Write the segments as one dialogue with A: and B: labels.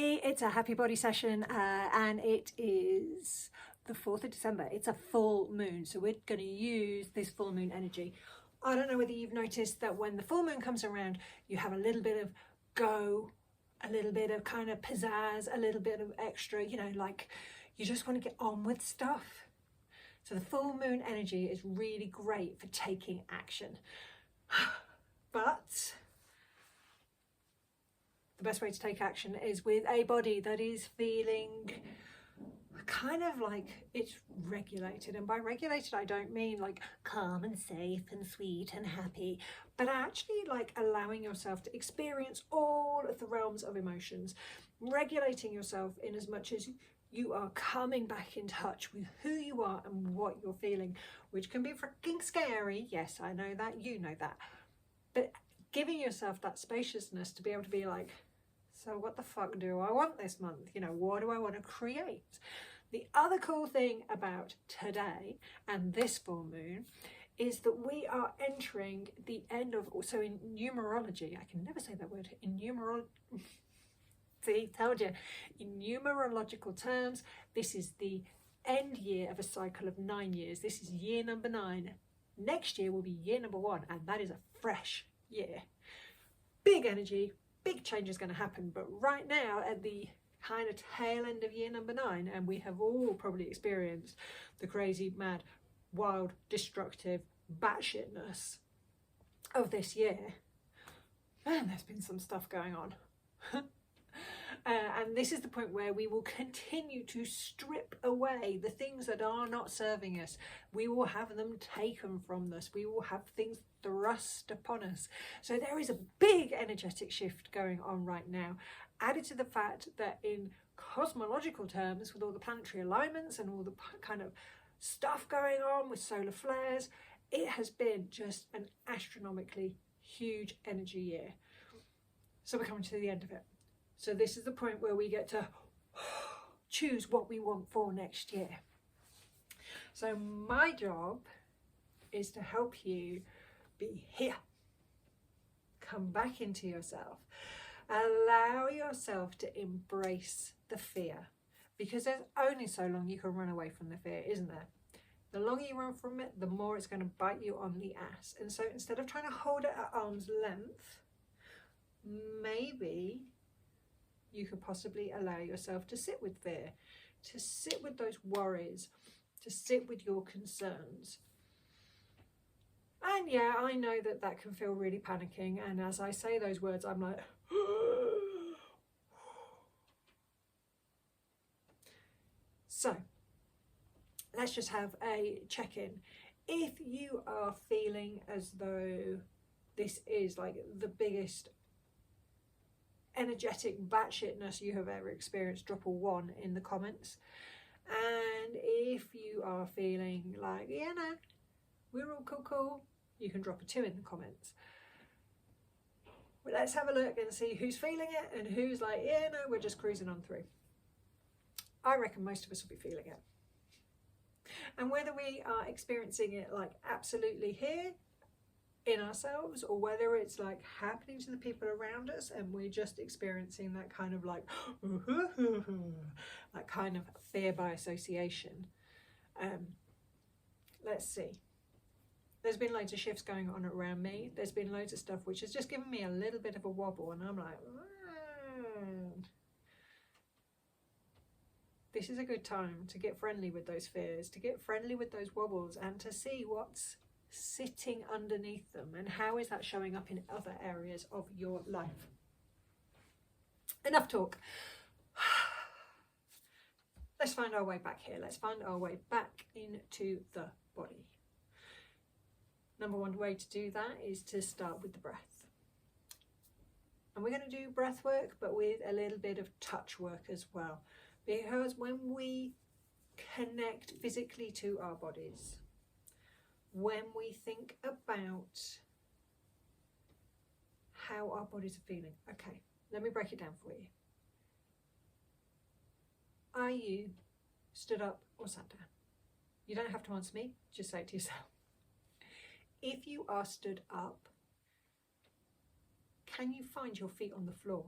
A: everybody, it's a happy body session and it is the 4th of December. It's a full moon, so we're going to use this full moon energy. I don't know whether you've noticed that when the full moon comes around, you have a little bit of go, a little bit of kind of pizzazz, a little bit of extra, you know, like you just want to get on with stuff. So the full moon energy is really great for taking action. But the best way to take action is with a body that is feeling kind of like it's regulated. And by regulated, I don't mean like calm and safe and sweet and happy, but actually like allowing yourself to experience all of the realms of emotions, regulating yourself in as much as you are coming back in touch with who you are and what you're feeling, which can be freaking scary. Yes, I know that, you know that. But giving yourself that spaciousness to be able to be like, so what the fuck do I want this month? You know, what do I want to create? The other cool thing about today and this full moon is that we are entering the end of, so in numerology, I can never say that word, in numerology, see, told you, in numerological terms, this is the end year of a cycle of 9 years. This is year number 9. Next year will be year number 1, and that is a fresh year. Big energy, big change is going to happen, but right now at the kind of tail end of year number 9, and we have all probably experienced the crazy, mad, wild, destructive batshitness of this year. Man, there's been some stuff going on. And this is the point where we will continue to strip away the things that are not serving us. We will have them taken from us. We will have things thrust upon us. So there is a big energetic shift going on right now, added to the fact that in cosmological terms, with all the planetary alignments and all the kind of stuff going on with solar flares, it has been just an astronomically huge energy year. So we're coming to the end of it. So this is the point where we get to choose what we want for next year. So my job is to help you be here. Come back into yourself. Allow yourself to embrace the fear, because there's only so long you can run away from the fear, isn't there? The longer you run from it, the more it's going to bite you on the ass. And so instead of trying to hold it at arm's length, maybe you could possibly allow yourself to sit with fear, to sit with those worries, to sit with your concerns. And yeah, I know that that can feel really panicking. And as I say those words, I'm like, so let's just have a check-in. If you are feeling as though this is like the biggest energetic batshitness you have ever experienced, drop a 1 in the comments. And if you are feeling like, yeah, no, we're all cool, you can drop a 2 in the comments. Well, let's have a look and see who's feeling it and who's like, yeah, no, we're just cruising on through. I reckon most of us will be feeling it. And whether we are experiencing it like absolutely here in ourselves, or whether it's like happening to the people around us and we're just experiencing that kind of like that kind of fear by association. Let's see. There's been loads of shifts going on around me. There's been loads of stuff which has just given me a little bit of a wobble, and I'm like, this is a good time to get friendly with those fears, to get friendly with those wobbles, and to see what's sitting underneath them and how is that showing up in other areas of your life. Enough talk. Let's find our way back here. Let's find our way back into the body. Number 1 way to do that is to start with the breath. And we're going to do breath work, but with a little bit of touch work as well. Because when we connect physically to our bodies, when we think about how our bodies are feeling. Okay, let me break it down for you. Are you stood up or sat down? You don't have to answer me, just say it to yourself. If you are stood up, can you find your feet on the floor?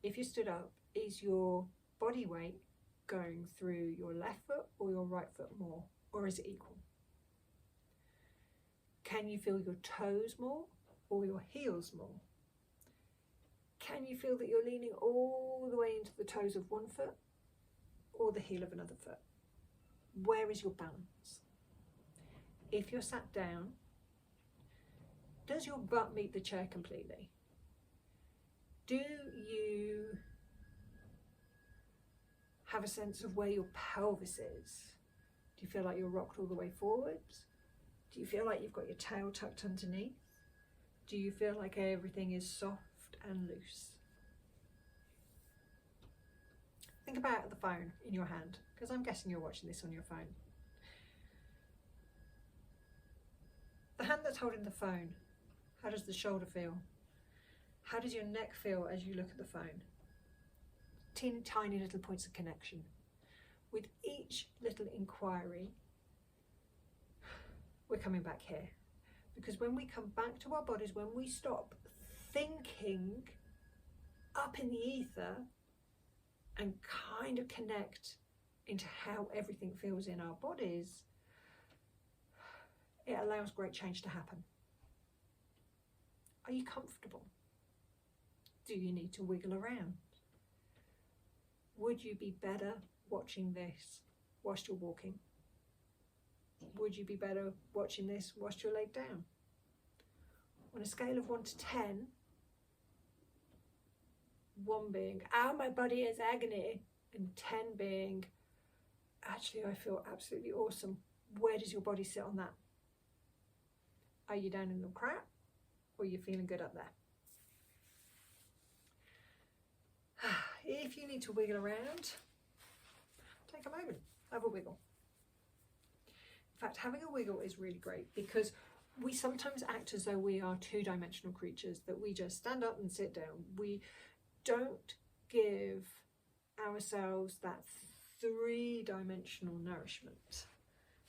A: if you stood up, is your body weight going through your left foot or your right foot more, or is it equal? Can you feel your toes more or your heels more? Can you feel that you're leaning all the way into the toes of one foot or the heel of another foot? Where is your balance? If you're sat down, does your butt meet the chair completely? Do you have a sense of where your pelvis is? Do you feel like you're rocked all the way forwards? Do you feel like you've got your tail tucked underneath? Do you feel like everything is soft and loose? Think about the phone in your hand, because I'm guessing you're watching this on your phone. The hand that's holding the phone, how does the shoulder feel? How does your neck feel as you look at the phone? Teeny tiny little points of connection. With each little inquiry, we're coming back here. Because when we come back to our bodies, when we stop thinking up in the ether and kind of connect into how everything feels in our bodies, it allows great change to happen. Are you comfortable? Do you need to wiggle around? Would you be better watching this whilst you're walking? Would you be better watching this whilst you're laid down? On a scale of 1 to 10, 1 being, ow, my body is agony, and 10 being, actually, I feel absolutely awesome. Where does your body sit on that? Are you down in the crap, or are you feeling good up there? If you need to wiggle around, take a moment, have a wiggle. In fact, having a wiggle is really great, because we sometimes act as though we are two-dimensional creatures, that we just stand up and sit down. We don't give ourselves that three-dimensional nourishment,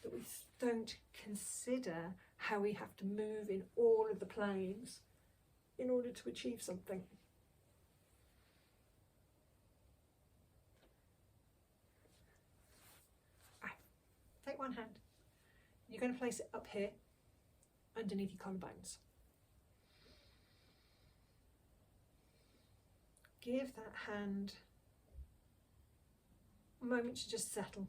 A: that we don't consider how we have to move in all of the planes in order to achieve something. Right. Take one hand. You're going to place it up here underneath your collarbones. Give that hand a moment to just settle.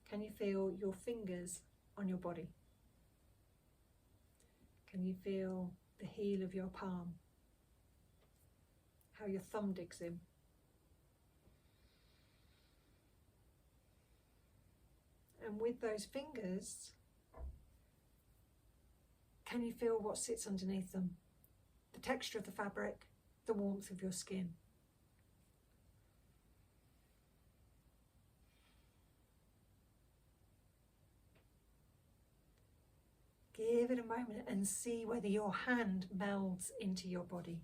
A: Can you feel your fingers on your body? Can you feel the heel of your palm? How your thumb digs in? And with those fingers, can you feel what sits underneath them? The texture of the fabric, the warmth of your skin. Give it a moment and see whether your hand melds into your body,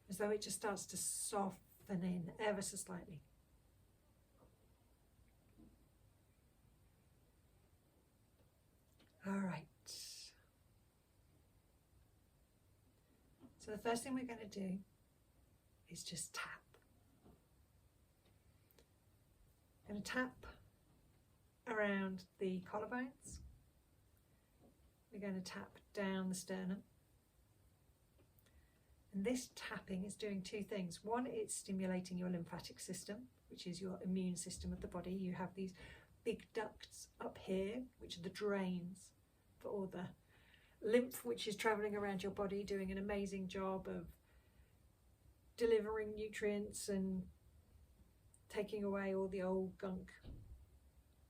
A: as though it just starts to soften in ever so slightly. All right. So the first thing we're going to do is just tap. I'm going to tap around the collarbones. We're going to tap down the sternum. And this tapping is doing two things. One, it's stimulating your lymphatic system, which is your immune system of the body. You have these big ducts up here, which are the drains for all the lymph, which is traveling around your body, doing an amazing job of delivering nutrients and taking away all the old gunk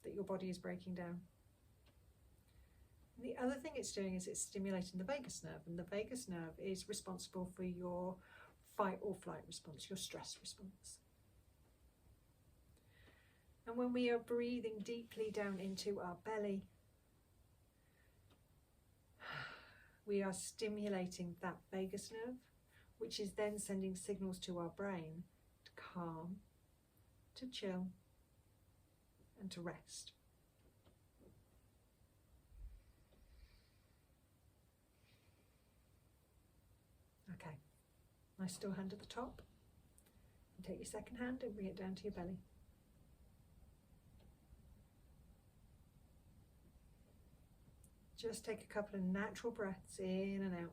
A: that your body is breaking down. And the other thing it's doing is it's stimulating the vagus nerve, and the vagus nerve is responsible for your fight or flight response, your stress response. And when we are breathing deeply down into our belly, we are stimulating that vagus nerve, which is then sending signals to our brain to calm, to chill, and to rest. Nice still hand at the top. And take your second hand and bring it down to your belly. Just take a couple of natural breaths in and out.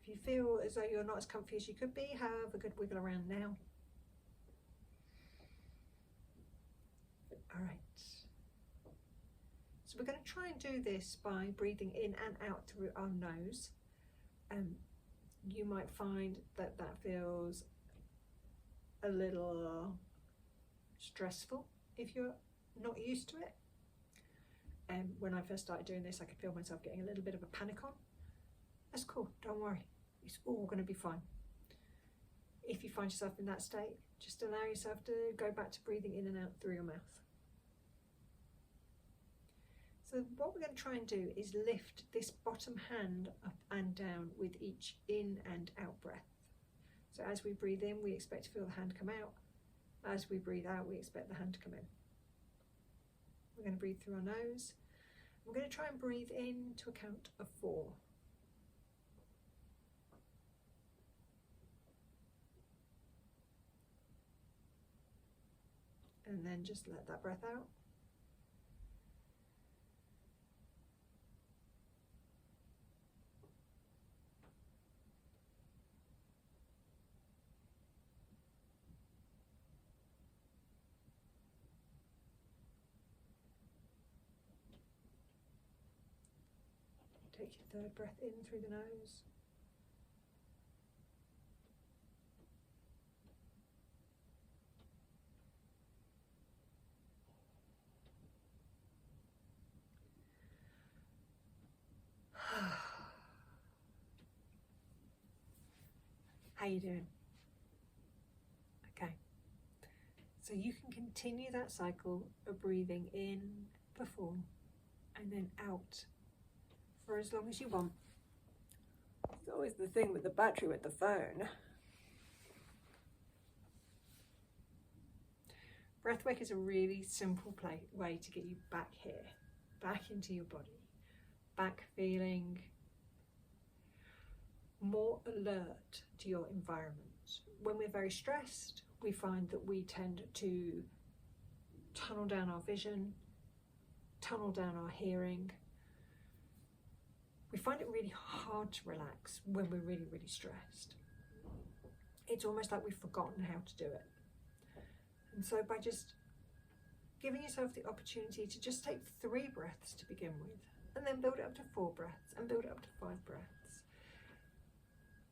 A: If you feel as though you're not as comfy as you could be, have a good wiggle around now. All right. So we're going to try and do this by breathing in and out through our nose. You might find that that feels a little stressful if you're not used to it. And when I first started doing this, I could feel myself getting a little bit of a panic on. That's cool, don't worry, it's all going to be fine. If you find yourself in that state, just allow yourself to go back to breathing in and out through your mouth. So what we're going to try and do is lift this bottom hand up and down with each in and out breath. So as we breathe in, we expect to feel the hand come out. As we breathe out, we expect the hand to come in. We're going to breathe through our nose. We're going to try and breathe in to a count of 4. And then just let that breath out. Take your third breath in through the nose. How you doing? Okay, so you can continue that cycle of breathing in for 4 and then out for as long as you want. It's always the thing with the battery with the phone. Breathwork is a really simple way to get you back here, back into your body, back feeling more alert to your environment. When we're very stressed, we find that we tend to tunnel down our vision, tunnel down our hearing. We find it really hard to relax when we're really, really stressed. It's almost like we've forgotten how to do it. And so by just giving yourself the opportunity to just take 3 breaths to begin with, and then build it up to 4 breaths, and build it up to 5 breaths,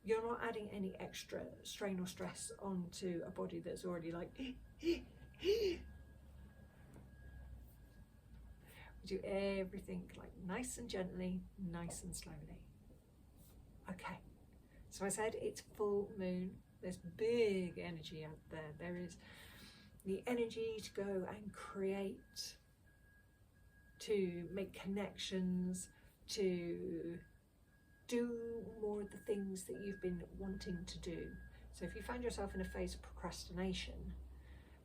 A: you're not adding any extra strain or stress onto a body that's already like, we do everything like nice and gently, nice and slowly. Okay, so I said it's full moon. There's big energy out there. There is the energy to go and create, to make connections, to do more of the things that you've been wanting to do. So if you find yourself in a phase of procrastination,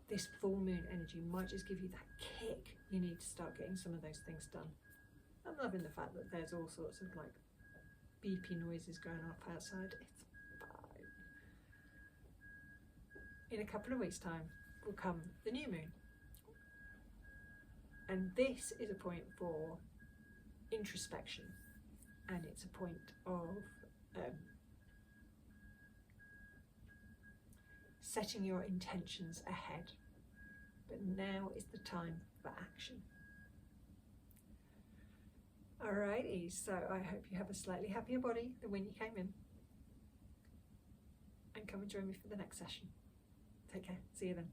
A: this full moon energy might just give you that kick you need to start getting some of those things done. I'm loving the fact that there's all sorts of like beepy noises going off outside. It's fine. In a couple of weeks' time will come the new moon. And this is a point for introspection. And it's a point of setting your intentions ahead. But now is the time for action. Alrighty, so I hope you have a slightly happier body than when you came in. And come and join me for the next session. Take care. See you then.